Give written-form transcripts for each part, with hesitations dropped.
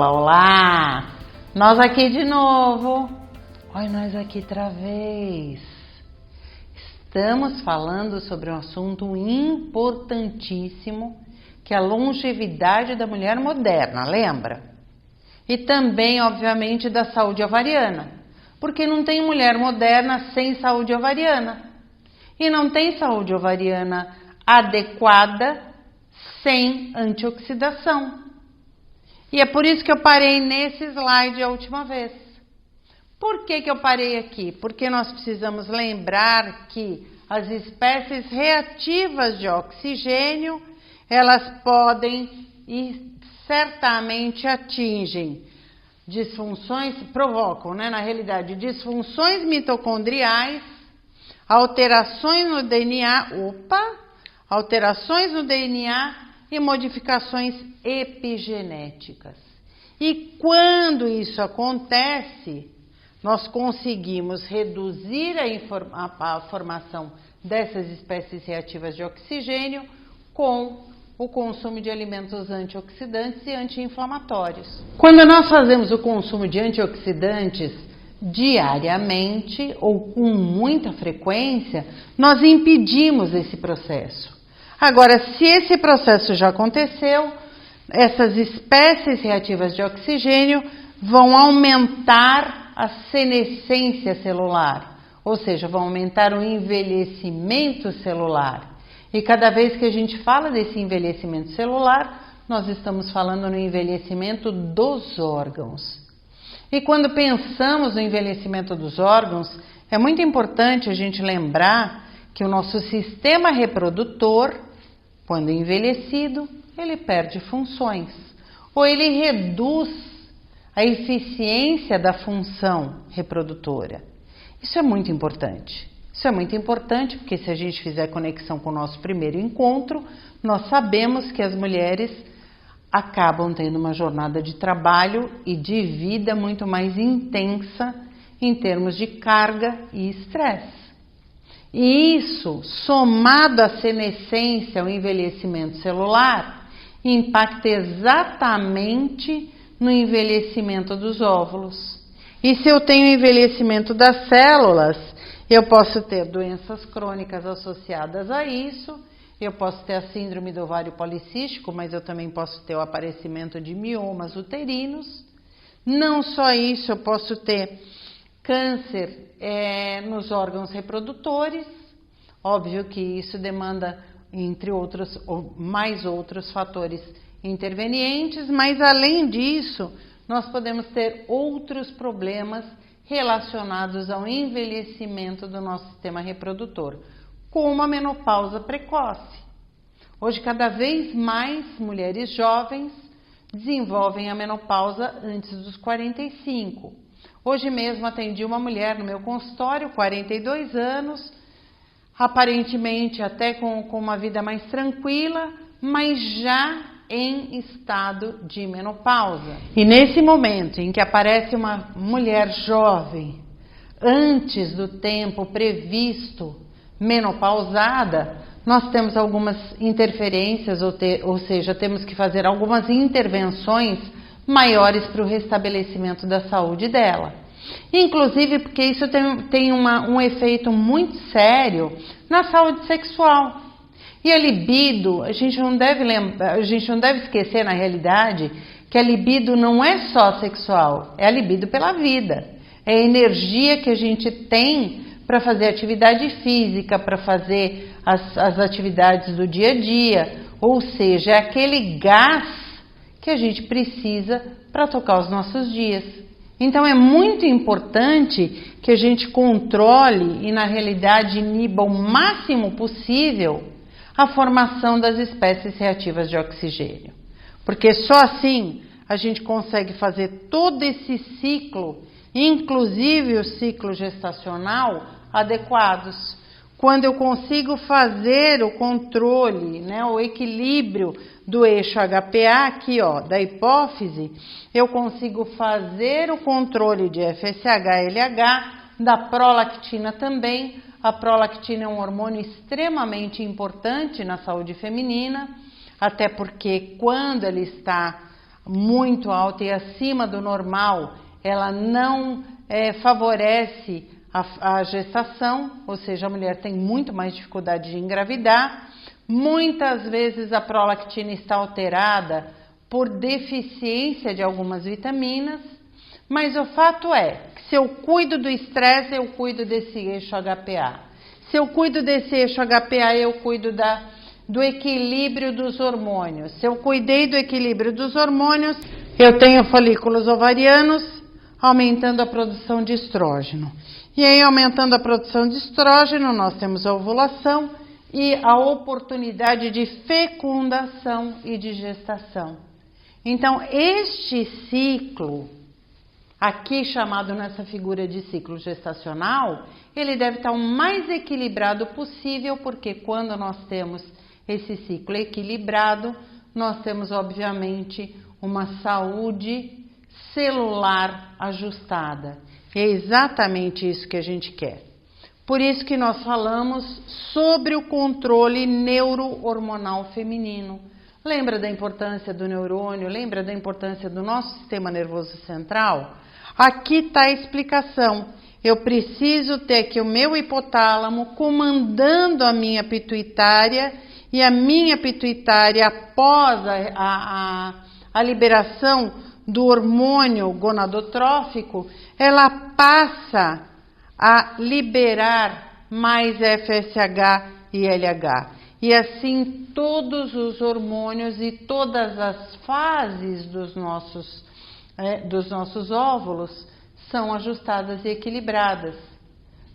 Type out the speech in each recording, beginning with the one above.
Olá, olá! Nós aqui de novo. Olha, nós aqui outra vez. Estamos falando sobre um assunto importantíssimo, que é a longevidade da mulher moderna, lembra? E também, obviamente, da saúde ovariana, porque não tem mulher moderna sem saúde ovariana. E não tem saúde ovariana adequada sem antioxidação. E é por isso que eu parei nesse slide a última vez. Por que eu parei aqui? Porque nós precisamos lembrar que as espécies reativas de oxigênio, elas podem e certamente atingem disfunções, provocam, na realidade, disfunções mitocondriais, alterações no DNA, alterações no DNA e modificações epigenéticas. E quando isso acontece, nós conseguimos reduzir a formação dessas espécies reativas de oxigênio com o consumo de alimentos antioxidantes e anti-inflamatórios. Quando nós fazemos o consumo de antioxidantes diariamente ou com muita frequência, nós impedimos esse processo. Agora, se esse processo já aconteceu, essas espécies reativas de oxigênio vão aumentar a senescência celular, ou seja, vão aumentar o envelhecimento celular. E cada vez que a gente fala desse envelhecimento celular, nós estamos falando no envelhecimento dos órgãos. E quando pensamos no envelhecimento dos órgãos, é muito importante a gente lembrar que o nosso sistema reprodutor, quando envelhecido, ele perde funções, ou ele reduz a eficiência da função reprodutora. Isso é muito importante. Isso é muito importante porque se a gente fizer conexão com o nosso primeiro encontro, nós sabemos que as mulheres acabam tendo uma jornada de trabalho e de vida muito mais intensa em termos de carga e estresse. E isso, somado à senescência, ao envelhecimento celular, impacta exatamente no envelhecimento dos óvulos. E se eu tenho envelhecimento das células, eu posso ter doenças crônicas associadas a isso, eu posso ter a síndrome do ovário policístico, mas eu também posso ter o aparecimento de miomas uterinos. Não só isso, eu posso ter câncer nos órgãos reprodutores. Óbvio que isso demanda, entre outros, ou mais outros fatores intervenientes, mas além disso, nós podemos ter outros problemas relacionados ao envelhecimento do nosso sistema reprodutor, como a menopausa precoce. Hoje, cada vez mais mulheres jovens desenvolvem a menopausa antes dos 45. Hoje mesmo atendi uma mulher no meu consultório, 42 anos, aparentemente até com uma vida mais tranquila, mas já em estado de menopausa. E nesse momento em que aparece uma mulher jovem, antes do tempo previsto, menopausada, nós temos algumas interferências, ou seja, temos que fazer algumas intervenções maiores para o restabelecimento da saúde dela. Inclusive porque isso tem um efeito muito sério na saúde sexual. E a libido, a gente não deve esquecer na realidade que a libido não é só sexual, é a libido pela vida. É a energia que a gente tem para fazer atividade física, para fazer as atividades do dia a dia, ou seja, é aquele gás que a gente precisa para tocar os nossos dias. Então é muito importante que a gente controle e na realidade iniba o máximo possível a formação das espécies reativas de oxigênio. Porque só assim a gente consegue fazer todo esse ciclo, inclusive o ciclo gestacional, adequados. Quando eu consigo fazer o controle, o equilíbrio do eixo HPA aqui, da hipófise, eu consigo fazer o controle de FSH-LH, da prolactina também. A prolactina é um hormônio extremamente importante na saúde feminina, até porque quando ela está muito alta e acima do normal, ela não favorece a gestação, ou seja, a mulher tem muito mais dificuldade de engravidar. Muitas vezes a prolactina está alterada por deficiência de algumas vitaminas, mas o fato é que se eu cuido do estresse, eu cuido desse eixo HPA. Se eu cuido desse eixo HPA, eu cuido do equilíbrio dos hormônios. Se eu cuidei do equilíbrio dos hormônios, eu tenho folículos ovarianos aumentando a produção de estrógeno. E aí, aumentando a produção de estrógeno, nós temos a ovulação e a oportunidade de fecundação e de gestação. Então, este ciclo, aqui chamado nessa figura de ciclo gestacional, ele deve estar o mais equilibrado possível, porque quando nós temos esse ciclo equilibrado, nós temos, obviamente, uma saúde celular ajustada. E é exatamente isso que a gente quer. Por isso que nós falamos sobre o controle neurohormonal feminino. Lembra da importância do neurônio? Lembra da importância do nosso sistema nervoso central? Aqui está a explicação. Eu preciso ter aqui o meu hipotálamo comandando a minha pituitária, e a minha pituitária, após a liberação do hormônio gonadotrófico, ela passa a liberar mais FSH e LH. E assim todos os hormônios e todas as fases dos nossos óvulos são ajustadas e equilibradas.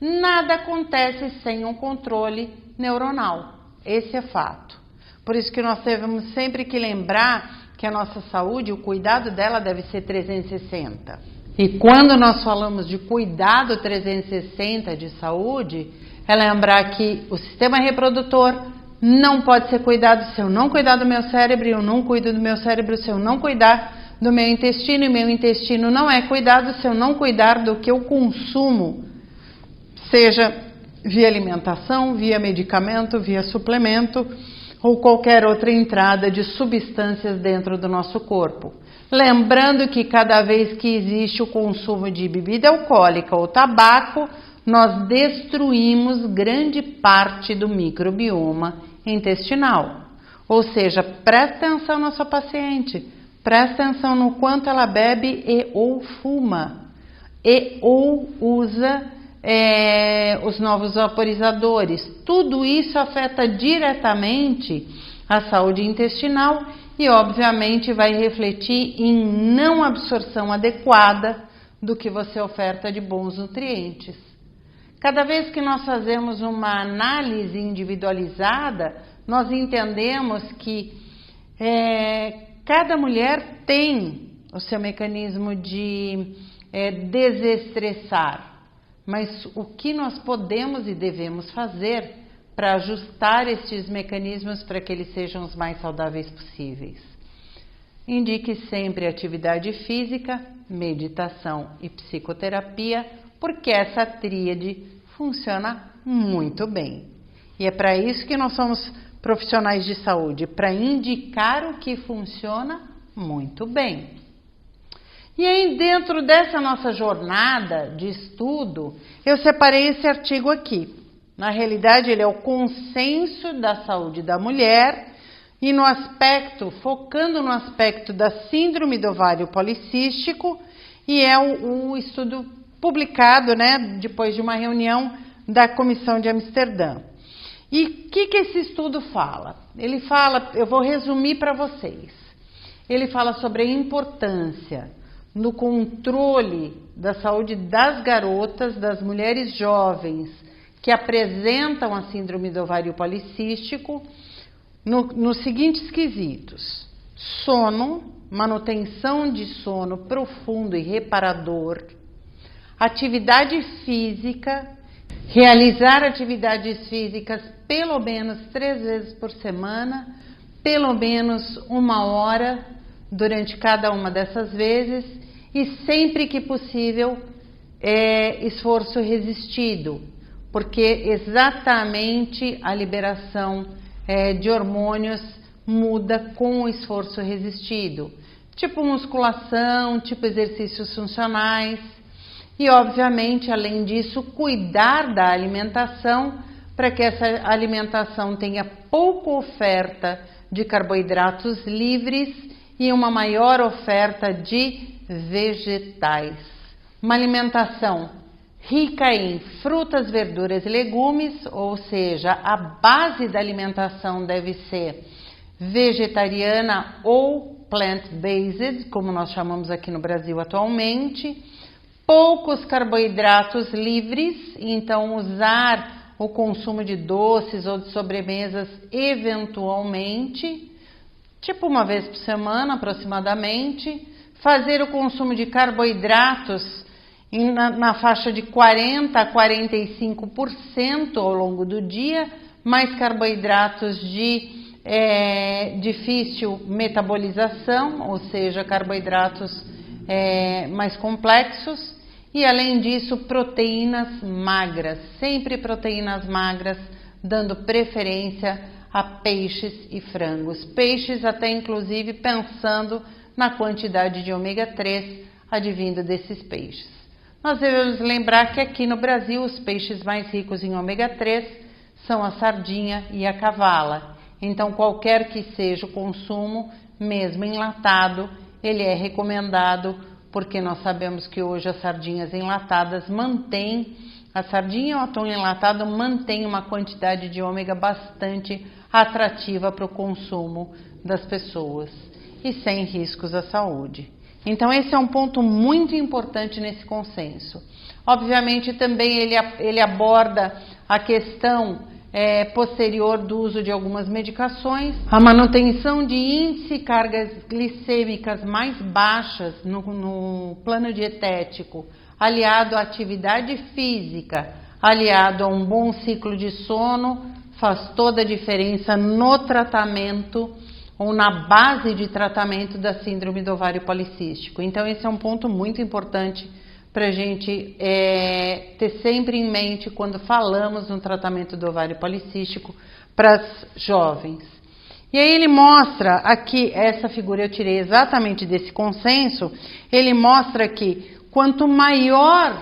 Nada acontece sem um controle neuronal. Esse é fato. Por isso que nós temos sempre que lembrar que a nossa saúde, o cuidado dela deve ser 360. E quando nós falamos de cuidado 360 de saúde, é lembrar que o sistema reprodutor não pode ser cuidado se eu não cuidar do meu cérebro, eu não cuido do meu cérebro se eu não cuidar do meu intestino, e meu intestino não é cuidado se eu não cuidar do que eu consumo, seja via alimentação, via medicamento, via suplemento ou qualquer outra entrada de substâncias dentro do nosso corpo. Lembrando que cada vez que existe o consumo de bebida alcoólica ou tabaco, nós destruímos grande parte do microbioma intestinal. Ou seja, presta atenção na sua paciente, presta atenção no quanto ela bebe e ou fuma, e ou usa os novos vaporizadores. Tudo isso afeta diretamente a saúde intestinal e, obviamente, vai refletir em não absorção adequada do que você oferta de bons nutrientes. Cada vez que nós fazemos uma análise individualizada, nós entendemos que cada mulher tem o seu mecanismo de desestressar, mas o que nós podemos e devemos fazer para ajustar estes mecanismos para que eles sejam os mais saudáveis possíveis? Indique sempre atividade física, meditação e psicoterapia, porque essa tríade funciona muito bem. E é para isso que nós somos profissionais de saúde, para indicar o que funciona muito bem. E aí, dentro dessa nossa jornada de estudo, eu separei esse artigo aqui. Na realidade, ele é o Consenso da Saúde da Mulher, e no aspecto, focando no aspecto da síndrome do ovário policístico, e é o estudo publicado, depois de uma reunião da Comissão de Amsterdã. E o que esse estudo fala? Ele fala, eu vou resumir para vocês. Ele fala sobre a importância no controle da saúde das garotas, das mulheres jovens que apresentam a síndrome do ovário policístico, nos seguintes quesitos: sono, manutenção de sono profundo e reparador, atividade física, realizar atividades físicas pelo menos 3 vezes por semana, pelo menos 1 hora durante cada uma dessas vezes, e sempre que possível esforço resistido, porque exatamente a liberação de hormônios muda com o esforço resistido. tipo musculação, tipo exercícios funcionais. E, obviamente, além disso, cuidar da alimentação para que essa alimentação tenha pouca oferta de carboidratos livres e uma maior oferta de vegetais. Uma alimentação rica em frutas, verduras e legumes, ou seja, a base da alimentação deve ser vegetariana ou plant-based, como nós chamamos aqui no Brasil atualmente. Poucos carboidratos livres, então usar o consumo de doces ou de sobremesas eventualmente, tipo uma vez por semana aproximadamente. Fazer o consumo de carboidratos na faixa de 40% a 45% ao longo do dia, mais carboidratos de difícil metabolização, ou seja, carboidratos mais complexos, e além disso proteínas magras, sempre proteínas magras, dando preferência a peixes e frangos. Peixes até inclusive pensando na quantidade de ômega 3 advindo desses peixes. Nós devemos lembrar que aqui no Brasil os peixes mais ricos em ômega 3 são a sardinha e a cavala. Então, qualquer que seja o consumo, mesmo enlatado, ele é recomendado, porque nós sabemos que hoje as sardinhas enlatadas a sardinha ou atum enlatado mantém uma quantidade de ômega bastante atrativa para o consumo das pessoas e sem riscos à saúde. Então, esse é um ponto muito importante nesse consenso. Obviamente, também ele aborda a questão posterior do uso de algumas medicações, a manutenção de índice e cargas glicêmicas mais baixas no plano dietético, aliado à atividade física, aliado a um bom ciclo de sono, faz toda a diferença no tratamento ou na base de tratamento da síndrome do ovário policístico. Então, esse é um ponto muito importante para a gente ter sempre em mente quando falamos no tratamento do ovário policístico para as jovens. E aí ele mostra aqui, essa figura eu tirei exatamente desse consenso, ele mostra que quanto maior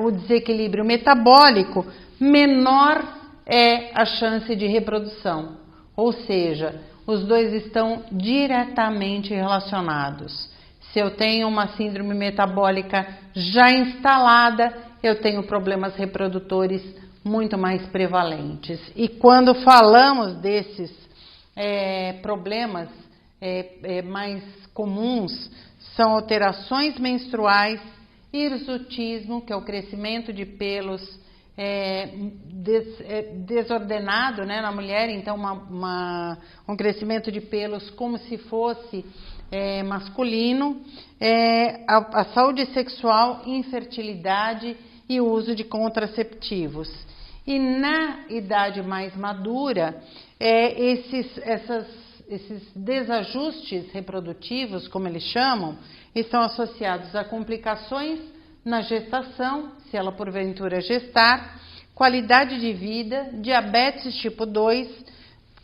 o desequilíbrio metabólico, menor é a chance de reprodução. Ou seja, os dois estão diretamente relacionados. Se eu tenho uma síndrome metabólica já instalada, eu tenho problemas reprodutores muito mais prevalentes. E quando falamos desses problemas mais comuns, são alterações menstruais, hirsutismo, que é o crescimento de pelos desordenado, né, na mulher, então um crescimento de pelos como se fosse masculino, a saúde sexual, infertilidade e o uso de contraceptivos. E na idade mais madura, esses desajustes reprodutivos, como eles chamam, estão associados a complicações na gestação, se ela porventura gestar, qualidade de vida, diabetes tipo 2,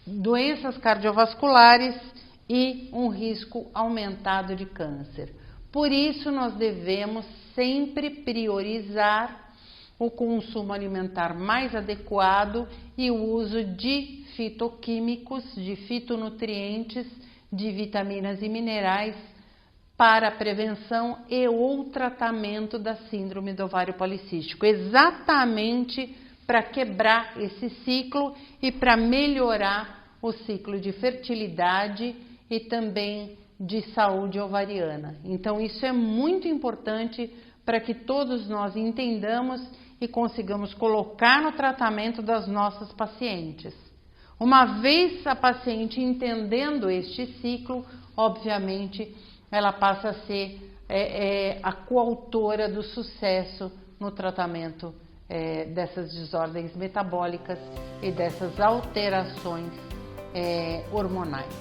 doenças cardiovasculares e um risco aumentado de câncer. Por isso, nós devemos sempre priorizar o consumo alimentar mais adequado e o uso de fitoquímicos, de fitonutrientes, de vitaminas e minerais para a prevenção e ou tratamento da síndrome do ovário policístico, exatamente para quebrar esse ciclo e para melhorar o ciclo de fertilidade e também de saúde ovariana. Então, isso é muito importante para que todos nós entendamos e consigamos colocar no tratamento das nossas pacientes. Uma vez a paciente entendendo este ciclo, obviamente, ela passa a ser a coautora do sucesso no tratamento dessas desordens metabólicas e dessas alterações hormonais.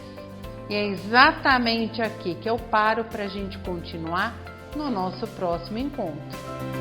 E é exatamente aqui que eu paro para a gente continuar no nosso próximo encontro.